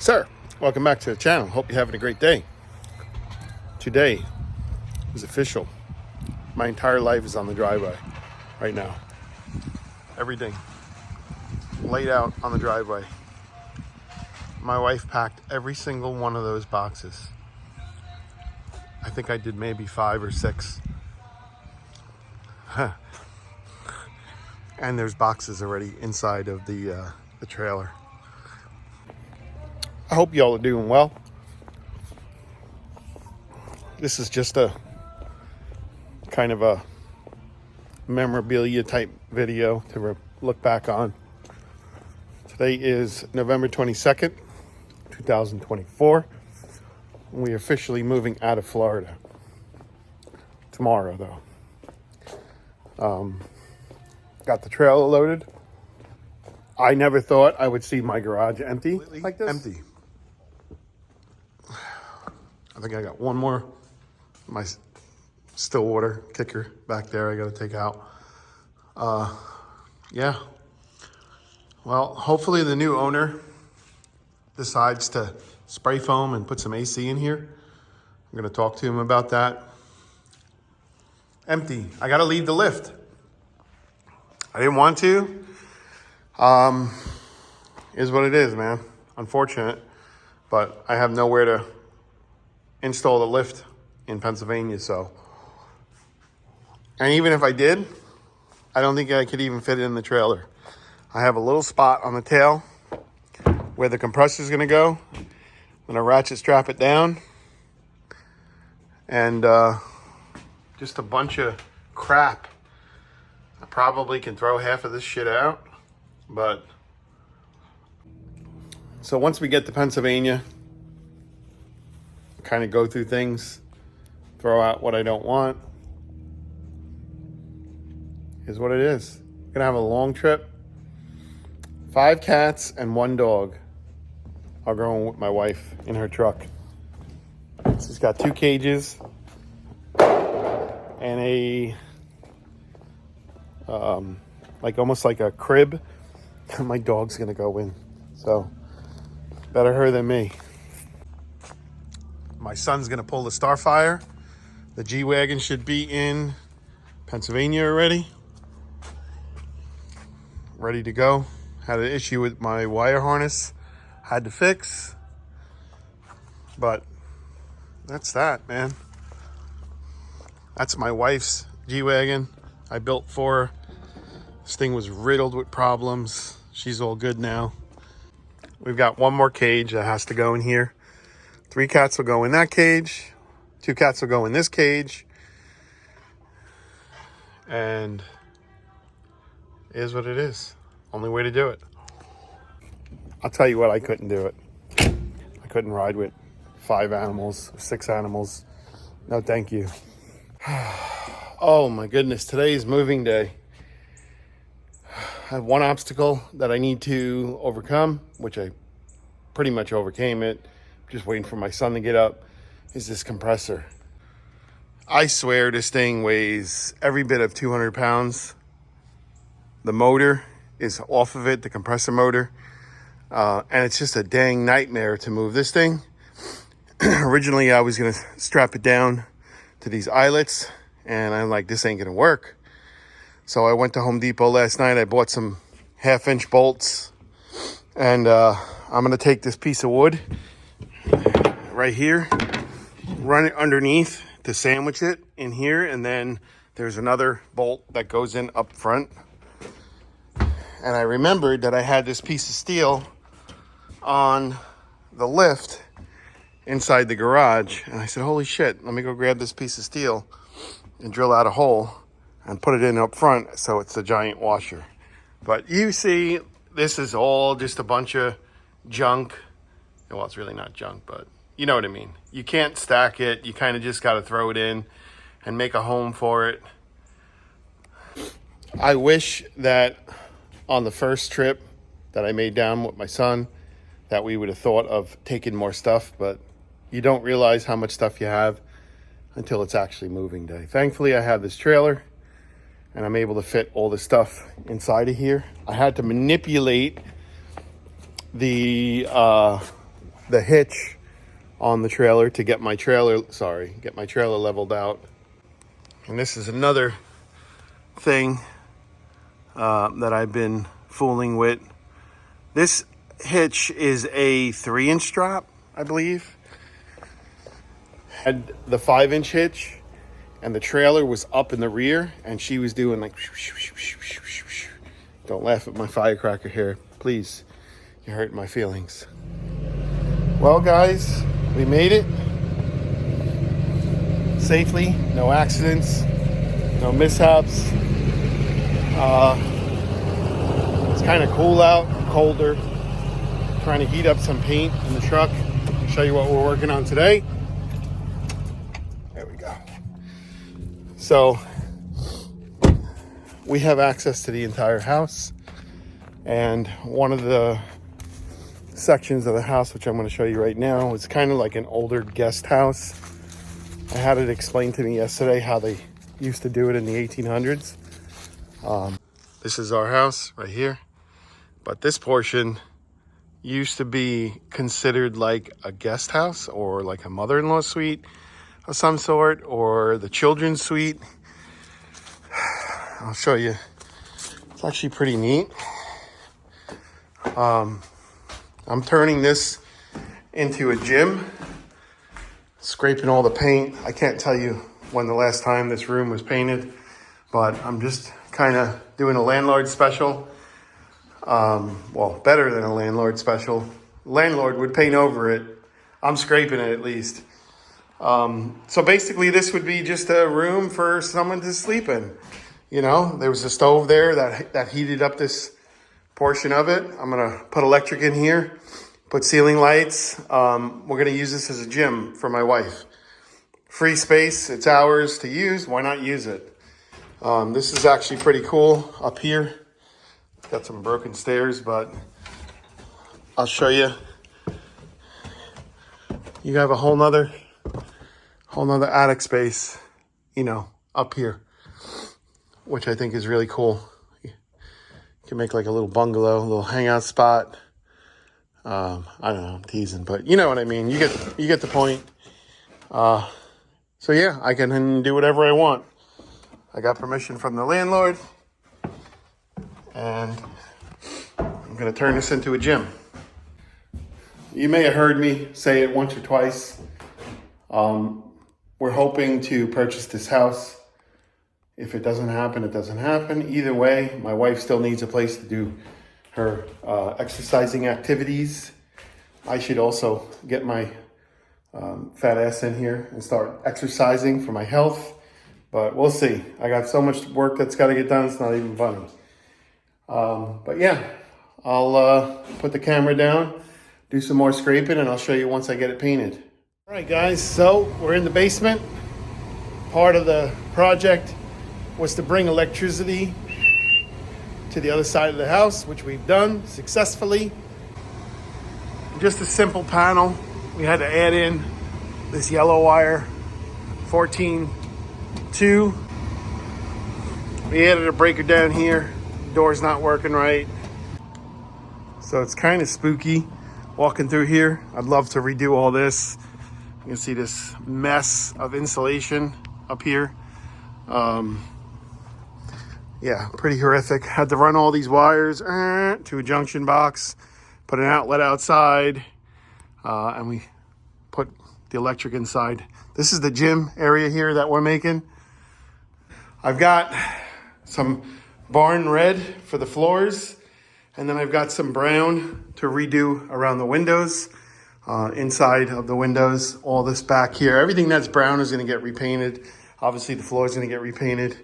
sir. Welcome back to the channel. Hope you're having a great day. Today is official. My entire life is on the driveway right now. Everything laid out on the driveway. My wife packed every single one of those boxes. I think I did maybe 5 or 6. And there's boxes already inside of the trailer. I hope y'all are doing well. This is just a kind of a memorabilia type video to look back on. Today is November 22nd, 2024. We're officially moving out of Florida. Tomorrow, though. Got the trailer loaded. I never thought I would see my garage empty like this. Empty. I think I got one more. My still water kicker back there I got to take out. Yeah. Well, hopefully the new owner decides to spray foam and put some AC in here. I'm going to talk to him about that. Empty. I got to leave the lift. I didn't want to. Is what it is, man. Unfortunate. But I have nowhere to install the lift in Pennsylvania, so. And even if I did, I don't think I could even fit it in the trailer. I have a little spot on the tail where the compressor is going to go. I'm going to ratchet strap it down. And just a bunch of crap. I probably can throw half of this shit out. But so once we get to Pennsylvania, kind of go through things, throw out what I don't want. Is what it is. Gonna have a long trip. 5 cats and 1 dog are going with my wife in her truck. She's got 2 cages and a almost like a crib. My dog's gonna go in, so better her than me. My son's gonna pull the Starfire. The G-Wagon should be in Pennsylvania already. Ready to go. Had an issue with my wire harness. Had to fix. But that's that, man. That's my wife's G-Wagon I built for her. This thing was riddled with problems. She's all good now. We've got 1 more cage that has to go in here. 3 cats will go in that cage. 2 cats will go in this cage. And it is what it is. Only way to do it. I'll tell you what, I couldn't do it. I couldn't ride with 5 animals, 6 animals. No, thank you. Oh my goodness, today is moving day. I have 1 obstacle that I need to overcome, which I pretty much overcame it. Just waiting for my son to get up, is this compressor. I swear this thing weighs every bit of 200 pounds. The motor is off of it, the compressor motor. And it's just a dang nightmare to move this thing. Originally, I was gonna strap it down to these eyelets, and I'm like, this ain't gonna work. So I went to Home Depot last night. I bought some 1/2-inch bolts, and I'm gonna take this piece of wood right here, run it underneath to sandwich it in here, and then there's another bolt that goes in up front. And I remembered that I had this piece of steel on the lift inside the garage, and I said, holy shit, let me go grab this piece of steel and drill out a hole and put it in up front so it's a giant washer. But you see, this is all just a bunch of junk. Well, it's really not junk, but you know what I mean. You can't stack it. You kind of just got to throw it in and make a home for it. I wish that on the first trip that I made down with my son, that we would have thought of taking more stuff, but you don't realize how much stuff you have until it's actually moving day. Thankfully, I have this trailer and I'm able to fit all the stuff inside of here. I had to manipulate the the hitch on the trailer to get my trailer leveled out. And this is another thing that I've been fooling with. This hitch is a 3-inch strap, I believe. Had the 5-inch hitch, and the trailer was up in the rear, and she was doing like, don't laugh at my firecracker here, please. You're hurting my feelings. Well, guys, we made it safely. No accidents, no mishaps. It's kind of cool out, colder. Trying to heat up some paint in the truck. I'll show you what we're working on today. There we go. So we have access to the entire house, and one of the sections of the house, which I'm going to show you right now, is kind of like an older guest house. I had it explained to me yesterday how they used to do it in the 1800s. This is our house right here, but this portion used to be considered like a guest house or like a mother-in-law suite of some sort, or the children's suite. I'll show you. It's actually pretty neat. I'm turning this into a gym, scraping all the paint. I can't tell you when the last time this room was painted, but I'm just kind of doing a landlord special. Well, better than a landlord special. Landlord would paint over it. I'm scraping it at least. So basically this would be just a room for someone to sleep in. You know, there was a stove there that heated up this portion of it. I'm gonna put electric in here, put ceiling lights. We're gonna use this as a gym for my wife. Free space, it's ours to use. Why not use it? This is actually pretty cool up here. Got some broken stairs, but I'll show you. You have a whole nother attic space, you know, up here, which I think is really cool. You can make like a little bungalow, a little hangout spot. I don't know, I'm teasing, but you know what I mean. You get the point. So yeah, I can do whatever I want. I got permission from the landlord, and I'm gonna turn this into a gym. You may have heard me say it once or twice. We're hoping to purchase this house. If it doesn't happen, it doesn't happen. Either way, my wife still needs a place to do her exercising activities. I should also get my fat ass in here and start exercising for my health. But we'll see. I got so much work that's got to get done, it's not even funny. But yeah, I'll put the camera down, do some more scraping, and I'll show you once I get it painted. All right, guys, so we're in the basement. Part of the project was to bring electricity to the other side of the house, which we've done successfully. Just a simple panel. We had to add in this yellow wire, 14-2. We added a breaker down here. Door's not working right. So it's kind of spooky walking through here. I'd love to redo all this. You can see this mess of insulation up here. Yeah, pretty horrific. Had to run all these wires to a junction box, put an outlet outside, and we put the electric inside. This is the gym area here that we're making. I've got some barn red for the floors, and then I've got some brown to redo around the windows, inside of the windows, all this back here. Everything that's brown is going to get repainted. Obviously the floor is going to get repainted.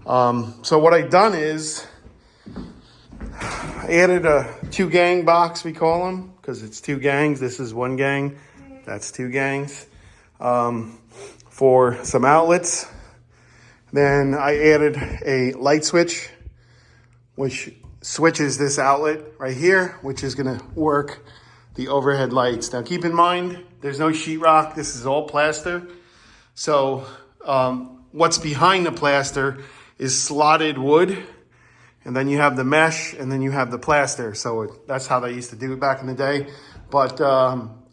So what I've done is I added a 2-gang box, we call them, because it's 2 gangs. This is 1 gang, that's 2 gangs, for some outlets. Then I added a light switch, which switches this outlet right here, which is gonna work the overhead lights. Now keep in mind, there's no sheetrock, this is all plaster. So what's behind the plaster is slotted wood, and then you have the mesh, and then you have the plaster. So that's how they used to do it back in the day. But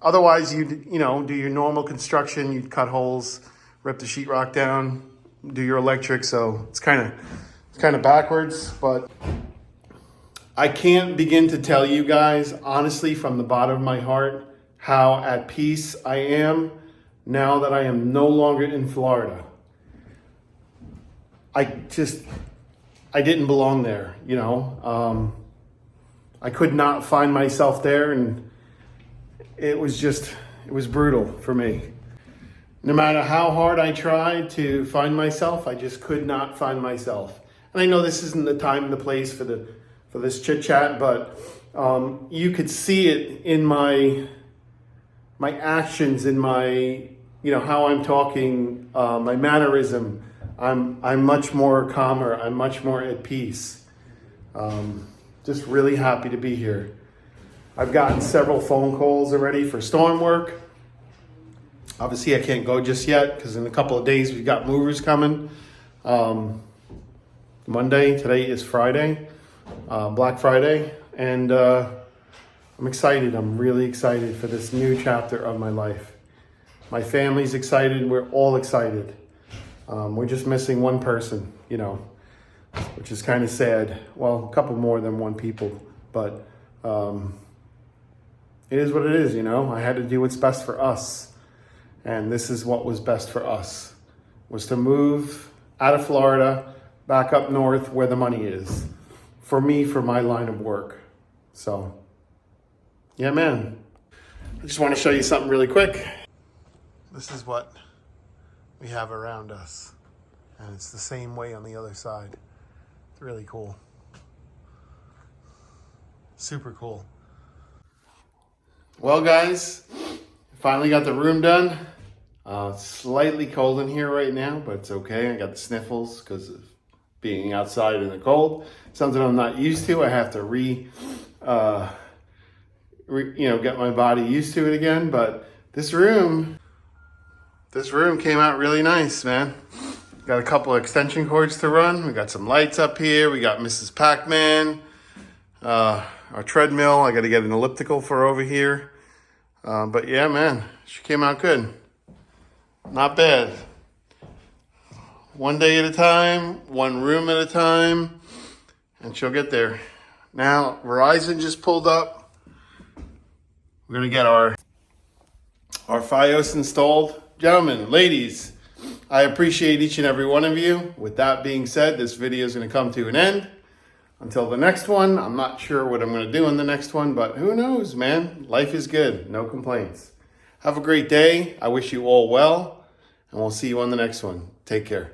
Otherwise, you'd, do your normal construction. You'd cut holes, rip the sheetrock down, do your electric. So it's kind of backwards, but I can't begin to tell you guys, honestly, from the bottom of my heart, how at peace I am now that I am no longer in Florida. I didn't belong there, I could not find myself there, and it was brutal for me. No matter how hard I tried to find myself, I just could not find myself. And I know this isn't the time and the place for this chit chat, but you could see it in my actions, in my how I'm talking, my mannerism. I'm much more calmer. I'm much more at peace. Just really happy to be here. I've gotten several phone calls already for storm work. Obviously, I can't go just yet because in a couple of days we've got movers coming. Monday, today is Friday, Black Friday, and I'm excited. I'm really excited for this new chapter of my life. My family's excited. We're all excited. We're just missing one person, which is kind of sad. Well, a couple more than one people, but it is what it is, I had to do what's best for us. And this is what was best for us, was to move out of Florida, back up north where the money is. For me, for my line of work. So, yeah, man. I just want to show you something really quick. This is what we have around us. And it's the same way on the other side. It's really cool. Super cool. Well, guys, finally got the room done. It's slightly cold in here right now, but it's okay. I got the sniffles because of being outside in the cold. Something I'm not used to. I have to get my body used to it again. But this room came out really nice, man. Got a couple of extension cords to run. We got some lights up here. We got Mrs. Pac-Man, our treadmill. I got to get an elliptical for over here. But yeah, man, she came out good. Not bad. One day at a time, one room at a time, and she'll get there. Now, Verizon just pulled up. We're gonna get our Fios installed. Gentlemen, ladies, I appreciate each and every one of you. With that being said, this video is gonna come to an end. Until the next one, I'm not sure what I'm gonna do in the next one, but who knows, man? Life is good, no complaints. Have a great day. I wish you all well, and we'll see you on the next one. Take care.